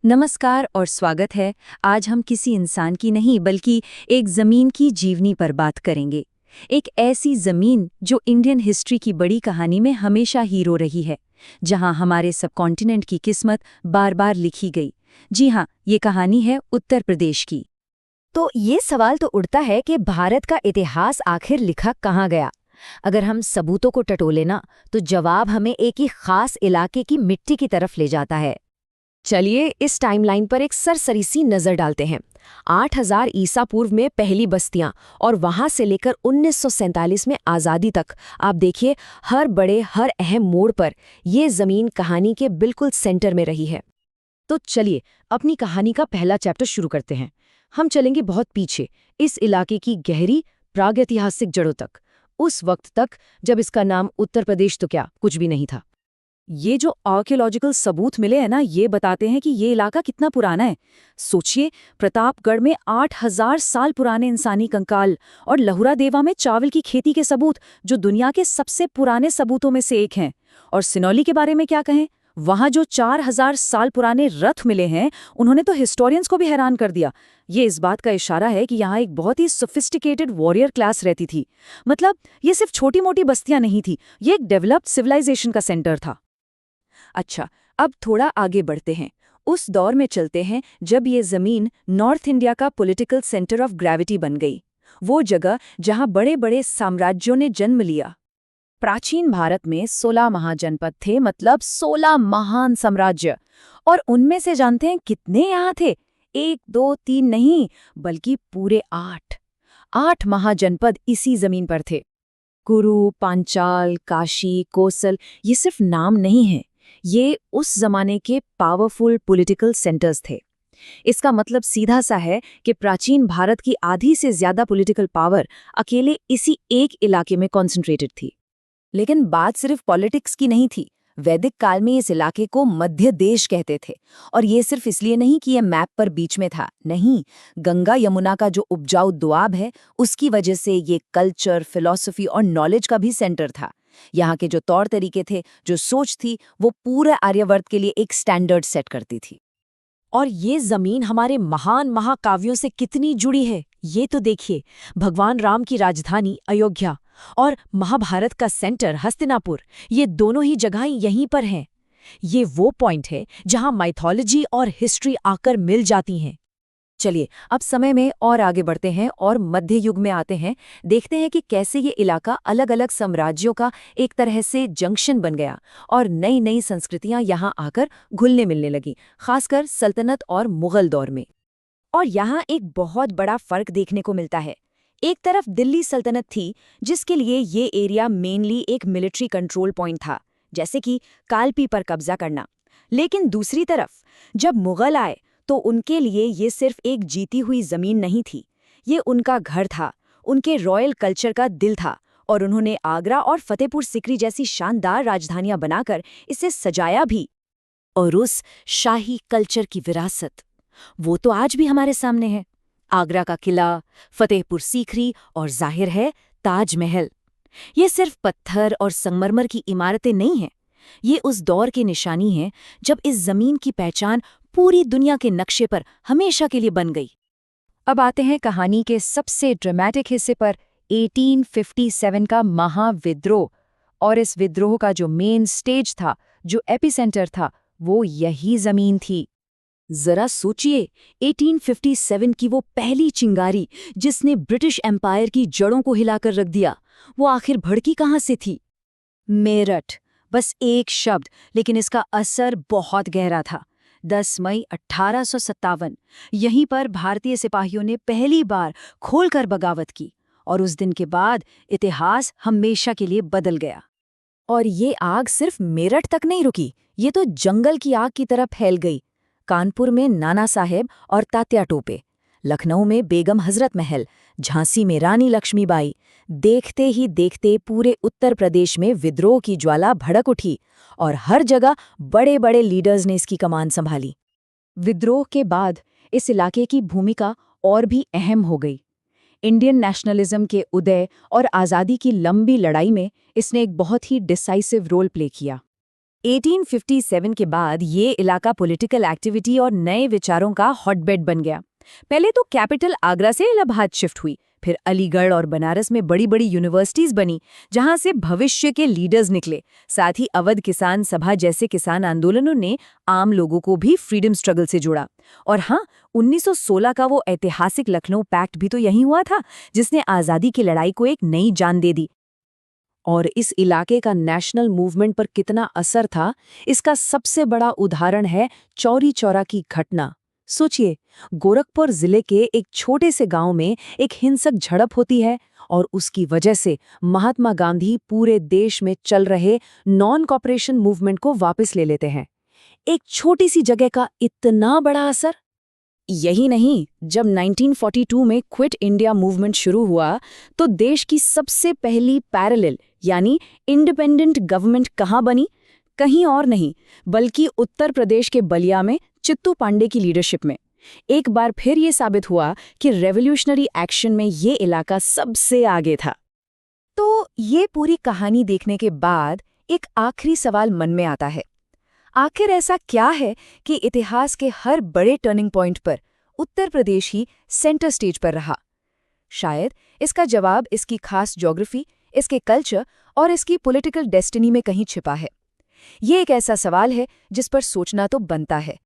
नमस्कार और स्वागत है। आज हम किसी इंसान की नहीं बल्कि एक ज़मीन की जीवनी पर बात करेंगे। एक ऐसी ज़मीन जो इंडियन हिस्ट्री की बड़ी कहानी में हमेशा हीरो रही है, जहां हमारे सबकॉन्टिनेंट की किस्मत बार बार लिखी गई। जी हाँ, ये कहानी है उत्तर प्रदेश की। तो ये सवाल तो उठता है कि भारत का इतिहास आखिर लिखा कहाँ गया। अगर हम सबूतों को टटोले ना, तो जवाब हमें एक ही खास इलाके की मिट्टी की तरफ ले जाता है। चलिए इस टाइमलाइन पर एक सरसरी सी नजर डालते हैं। 8000 ईसा पूर्व में पहली बस्तियां और वहां से लेकर 1947 में आज़ादी तक आप देखिए, हर अहम मोड़ पर ये जमीन कहानी के बिल्कुल सेंटर में रही है। तो चलिए अपनी कहानी का पहला चैप्टर शुरू करते हैं। हम चलेंगे बहुत पीछे, इस इलाके की गहरी प्रागैतिहासिक जड़ों तक, उस वक्त तक जब इसका नाम उत्तर प्रदेश तो क्या कुछ भी नहीं था। ये जो आर्कियोलॉजिकल सबूत मिले हैं ना, ये बताते हैं कि ये इलाका कितना पुराना है। सोचिए, प्रतापगढ़ में 8000 साल पुराने इंसानी कंकाल और लहुरा देवा में चावल की खेती के सबूत, जो दुनिया के सबसे पुराने सबूतों में से एक हैं। और सिनौली के बारे में क्या कहें, वहां जो 4000 साल पुराने रथ मिले हैं, उन्होंने तो हिस्टोरियंस को भी हैरान कर दिया। ये इस बात का इशारा है कि यहाँ एक बहुत ही सोफिस्टिकेटेड वॉरियर क्लास रहती थी। मतलब ये सिर्फ छोटी मोटी बस्तियां नहीं थी, ये एक डेवलप्ड सिविलाइजेशन का सेंटर था। अच्छा, अब थोड़ा आगे बढ़ते हैं, उस दौर में चलते हैं जब ये जमीन नॉर्थ इंडिया का पॉलिटिकल सेंटर ऑफ ग्रेविटी बन गई। वो जगह जहां बड़े बड़े साम्राज्यों ने जन्म लिया। प्राचीन भारत में 16 महाजनपद थे, मतलब 16 महान साम्राज्य। और उनमें से जानते हैं कितने यहाँ थे? 1, 2, 3 नहीं, बल्कि पूरे 8 महाजनपद इसी जमीन पर थे। कुरु, पांचाल, काशी, कोसल, ये सिर्फ नाम नहीं है, ये उस जमाने के पावरफुल पॉलिटिकल सेंटर्स थे। इसका मतलब सीधा सा है कि प्राचीन भारत की आधी से ज्यादा पॉलिटिकल पावर अकेले इसी एक इलाके में कॉन्सेंट्रेटेड थी। लेकिन बात सिर्फ पॉलिटिक्स की नहीं थी। वैदिक काल में इस इलाके को मध्य देश कहते थे। और ये सिर्फ इसलिए नहीं कि ये मैप पर बीच में था, नहीं, गंगा यमुना का जो उपजाऊ दोआब है, उसकी वजह से ये कल्चर, फिलॉसफी और नॉलेज का भी सेंटर था। यहाँ के जो तौर तरीके थे, जो सोच थी, वो पूरे आर्यवर्त के लिए एक स्टैंडर्ड सेट करती थी। और ये जमीन हमारे महान महाकाव्यों से कितनी जुड़ी है, ये तो देखिए। भगवान राम की राजधानी अयोध्या और महाभारत का सेंटर हस्तिनापुर, ये दोनों ही जगहें यहीं पर हैं। ये वो पॉइंट है जहां माइथोलॉजी और हिस्ट्री आकर मिल जाती हैं। चलिए अब समय में और आगे बढ़ते हैं और मध्य युग में आते हैं। देखते हैं कि कैसे ये इलाका अलग अलग साम्राज्यों का एक तरह से जंक्शन बन गया और नई नई संस्कृतियां यहाँ आकर घुलने मिलने लगी, खासकर सल्तनत और मुगल दौर में। और यहाँ एक बहुत बड़ा फर्क देखने को मिलता है। एक तरफ दिल्ली सल्तनत थी, जिसके लिए ये एरिया मेनली एक मिलिट्री कंट्रोल पॉइंट था, जैसे कि कालपी पर कब्जा करना। लेकिन दूसरी तरफ जब मुगल आए, तो उनके लिए ये सिर्फ एक जीती हुई जमीन नहीं थी, ये उनका घर था, उनके रॉयल कल्चर का दिल था। और उन्होंने आगरा और फतेहपुर सिकरी जैसी शानदार राजधानियां बनाकर इसे सजाया भी। और उस शाही कल्चर की विरासत, वो तो आज भी हमारे सामने है। आगरा का किला, फतेहपुर सीकरी और जाहिर है ताजमहल। ये सिर्फ पत्थर और संगमरमर की इमारतें नहीं हैं, ये उस दौर की निशानी है जब इस जमीन की पहचान पूरी दुनिया के नक्शे पर हमेशा के लिए बन गई। अब आते हैं कहानी के सबसे ड्रामेटिक हिस्से पर, 1857 का महाविद्रोह। और इस विद्रोह का जो मेन स्टेज था, जो एपिसेंटर था, वो यही जमीन थी। जरा सोचिए, 1857 की वो पहली चिंगारी जिसने ब्रिटिश एम्पायर की जड़ों को हिलाकर रख दिया, वो आखिर भड़की कहाँ से थी? मेरठ। बस एक शब्द, लेकिन इसका असर बहुत गहरा था। 10 मई 1857, यहीं पर भारतीय सिपाहियों ने पहली बार खोलकर बगावत की। और उस दिन के बाद इतिहास हमेशा के लिए बदल गया। और ये आग सिर्फ मेरठ तक नहीं रुकी, ये तो जंगल की आग की तरह फैल गई। कानपुर में नाना साहेब और तात्या टोपे, लखनऊ में बेगम हजरत महल, झांसी में रानी लक्ष्मीबाई। देखते ही देखते पूरे उत्तर प्रदेश में विद्रोह की ज्वाला भड़क उठी और हर जगह बड़े बड़े लीडर्स ने इसकी कमान संभाली। विद्रोह के बाद इस इलाके की भूमिका और भी अहम हो गई। इंडियन नेशनलिज्म के उदय और आज़ादी की लंबी लड़ाई में इसने एक बहुत ही डिसाइसिव रोल प्ले किया। 1857 के बाद ये इलाका पॉलिटिकल एक्टिविटी और नए विचारों का हॉटबेड बन गया। पहले तो कैपिटल आगरा से इलाहाबाद शिफ्ट हुई, फिर अलीगढ़ और बनारस में बड़ी बड़ी यूनिवर्सिटीज बनी जहां से भविष्य के लीडर्स निकले। साथ ही अवध किसान सभा जैसे किसान आंदोलनों ने आम लोगों को भी फ्रीडम स्ट्रगल से जोड़ा। और हाँ, 1916 का वो ऐतिहासिक लखनऊ पैक्ट भी तो यहीं हुआ था, जिसने आज़ादी की लड़ाई को एक नई जान दे दी। और इस इलाके का नेशनल मूवमेंट पर कितना असर था, इसका सबसे बड़ा उदाहरण है चौरी चौरा की घटना। सोचिए, गोरखपुर जिले के एक छोटे से गांव में एक हिंसक झड़प होती है और उसकी वजह से महात्मा गांधी पूरे देश में चल रहे नॉन कॉपरेशन मूवमेंट को वापस ले लेते हैं। एक छोटी सी जगह का इतना बड़ा असर। यही नहीं, जब 1942 में क्विट इंडिया मूवमेंट शुरू हुआ तो देश की सबसे पहली पैरेलल यानी इंडिपेंडेंट गवर्नमेंट कहाँ बनी? कहीं और नहीं बल्कि उत्तर प्रदेश के बलिया में चित्तू पांडे की लीडरशिप में। एक बार फिर ये साबित हुआ कि रेवोल्यूशनरी एक्शन में ये इलाका सबसे आगे था। तो ये पूरी कहानी देखने के बाद एक आखिरी सवाल मन में आता है, आखिर ऐसा क्या है कि इतिहास के हर बड़े टर्निंग पॉइंट पर उत्तर प्रदेश ही सेंटर स्टेज पर रहा? शायद इसका जवाब इसकी खास ज्योग्राफी, इसके कल्चर और इसकी पॉलिटिकल डेस्टिनी में कहीं छिपा है। ये एक ऐसा सवाल है जिस पर सोचना तो बनता है।